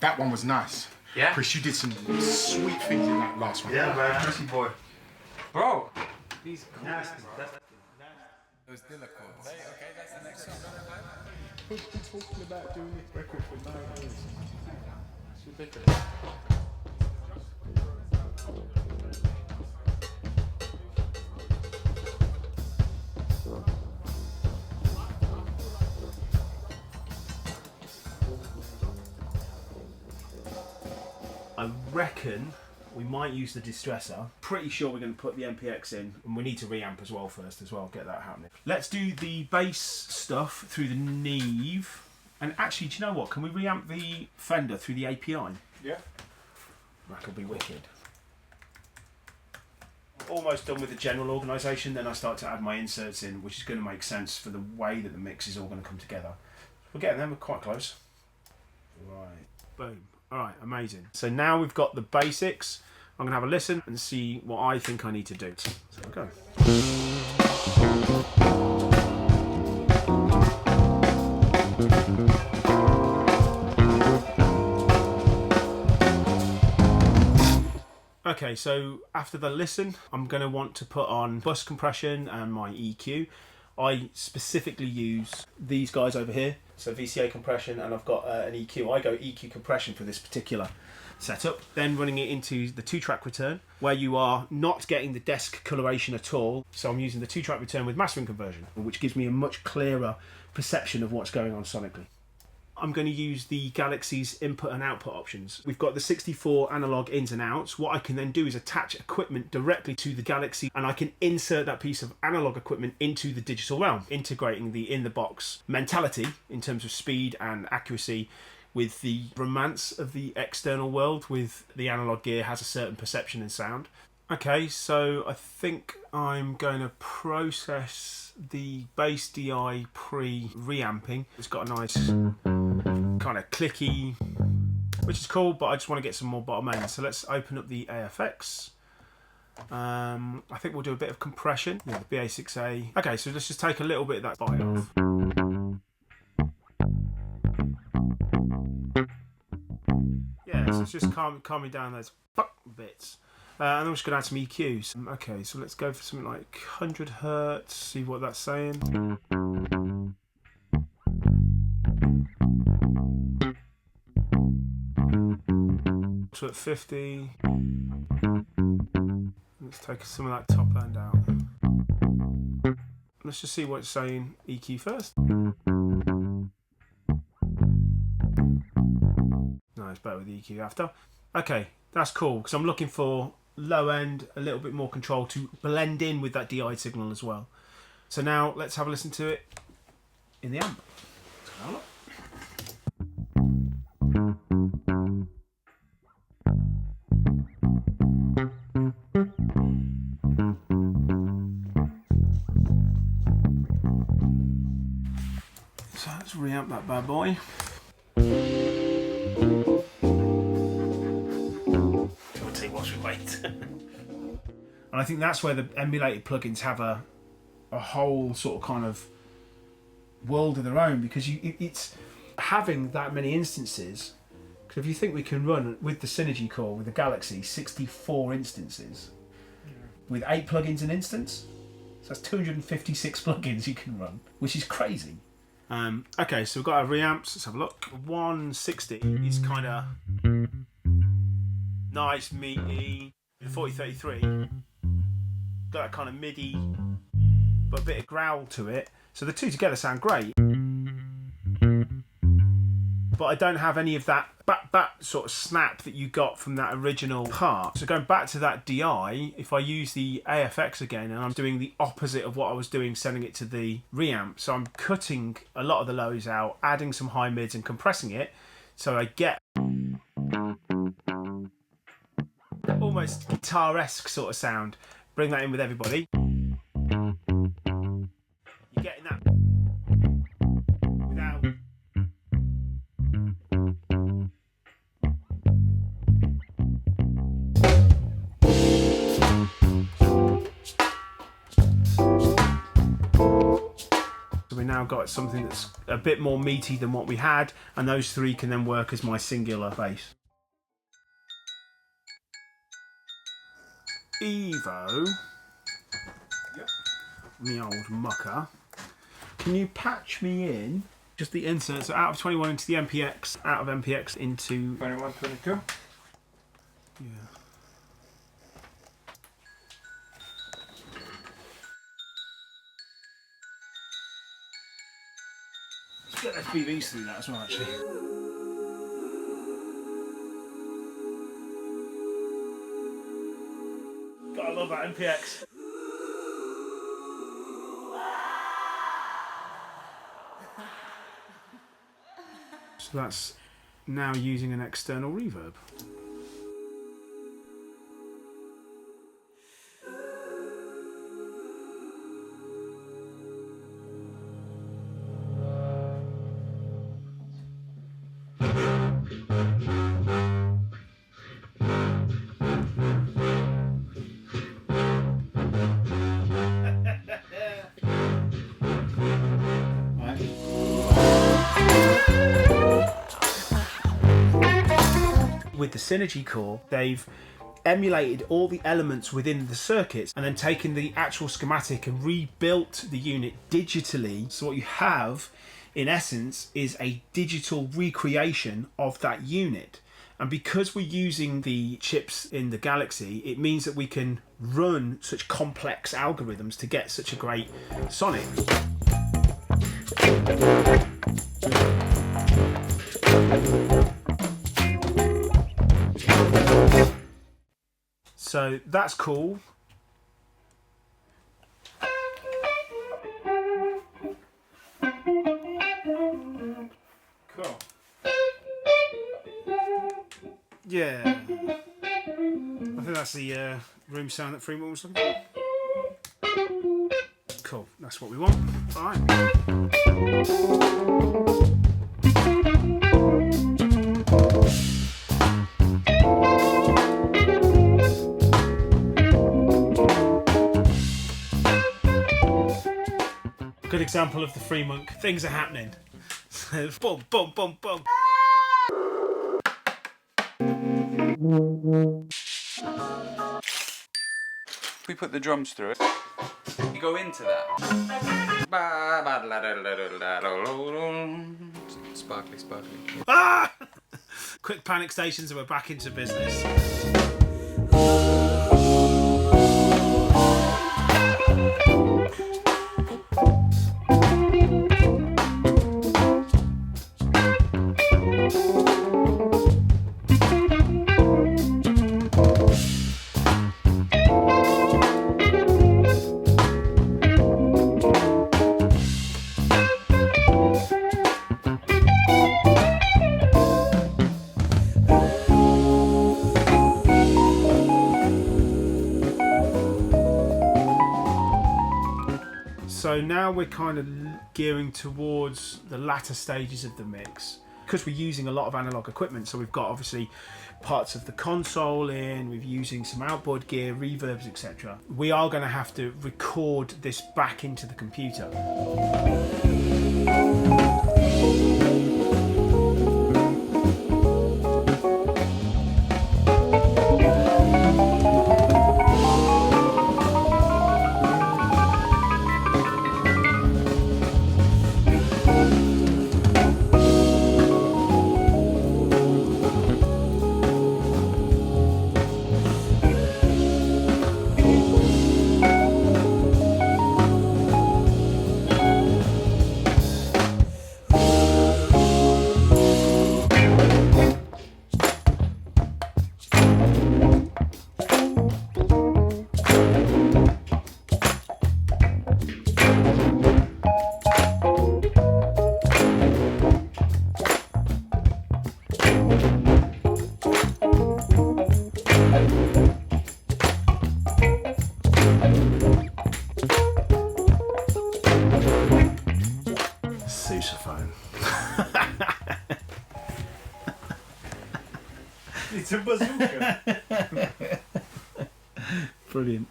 That one was nice. Yeah? Chris, you did some sweet things in that last one. Yeah, man. Chrissy boy. Bro. These nasty. Those Dilla chords. Okay, that's the next song. We've been talking about doing this record for 9 years. It's ridiculous. I reckon we might use the distressor. Pretty sure we're going to put the MPX in, and we need to reamp as well first as well, get that happening. Let's do the bass stuff through the L.E.V.I. And actually, do you know what? Can we reamp the Fender through the API? Yeah. That'll be wicked. Almost done with the general organisation, then I start to add my inserts in, which is going to make sense for the way that the mix is all going to come together. We're getting there, we're quite close. Right, boom. Alright, amazing. So now we've got the basics. I'm going to have a listen and see what I think I need to do. So we'll go. Okay, so after the listen, I'm going to want to put on bus compression and my EQ. I specifically use these guys over here, so VCA compression, and I've got an EQ. I go EQ compression for this particular setup, then running it into the 2-track return, where you are not getting the desk coloration at all. So I'm using the 2-track return with mastering conversion, which gives me a much clearer perception of what's going on sonically. I'm going to use the Galaxy's input and output options. We've got the 64 analog ins and outs. What I can then do is attach equipment directly to the Galaxy, and I can insert that piece of analog equipment into the digital realm, integrating the in-the-box mentality in terms of speed and accuracy with the romance of the external world with the analog gear has a certain perception and sound. Okay, so I think I'm going to process the bass DI pre-reamping. It's got a nice kind of clicky, which is cool, but I just want to get some more bottom end. So let's open up the AFX. I think we'll do a bit of compression. Yeah, the BA6A. Okay, so let's just take a little bit of that bite off. Yeah, so it's just calming down those bits. And then we're just going to add some EQs. Okay, so let's go for something like 100 Hertz, see what that's saying. So at 50. Let's take some of that top end out. Let's just see what it's saying EQ first. No, it's better with the EQ after. Okay, that's cool, because I'm looking for low end, a little bit more control to blend in with that DI signal as well. So now let's have a listen to it in the amp. So let's reamp that bad boy. Whilst we wait. And I think that's where the emulated plugins have a whole sort of kind of world of their own, because it's having that many instances. Because if you think we can run with the Synergy core with the Galaxy 64 instances with 8 plugins an instance, so that's 256 plugins you can run, which is crazy. Okay, so we've got our reamps. Let's have a look. 160 is kind of nice, meaty. The 4033 got that kind of MIDI, but a bit of growl to it. So the two together sound great. But I don't have any of that bat sort of snap that you got from that original part. So going back to that DI, if I use the AFX again, and I'm doing the opposite of what I was doing, sending it to the reamp. So I'm cutting a lot of the lows out, adding some high mids and compressing it, so I get almost guitar-esque sort of sound. Bring that in with everybody. You're getting that without. So we're now got something that's a bit more meaty than what we had, and those three can then work as my singular bass. Evo, Yep. me old mucker, can you patch me in just the insert, so out of 21 into the MPX, out of MPX into 21, 22. yeah. Let's get FPVs through that as well, actually. Gotta love that MPX. So that's now using an external reverb. With the Synergy core, they've emulated all the elements within the circuits and then taken the actual schematic and rebuilt the unit digitally. So what you have, in essence, is a digital recreation of that unit. And because we're using the chips in the Galaxy, it means that we can run such complex algorithms to get such a great sonic. So that's cool. Cool. Yeah. I think that's the room sound that Freemonk was looking for. Cool, that's what we want. Alright. Good example of the Freemonk. Things are happening. Boom, boom, boom, boom. If we put the drums through it, you go into that. Sparkly, sparkly. Ah! Quick panic stations and we're back into business. So now we're kind of gearing towards the latter stages of the mix. Because we're using a lot of analog equipment, so we've got obviously parts of the console in, we're using some outboard gear, reverbs, etc. We are going to have to record this back into the computer. Sousaphone. It's a bazooka. Brilliant.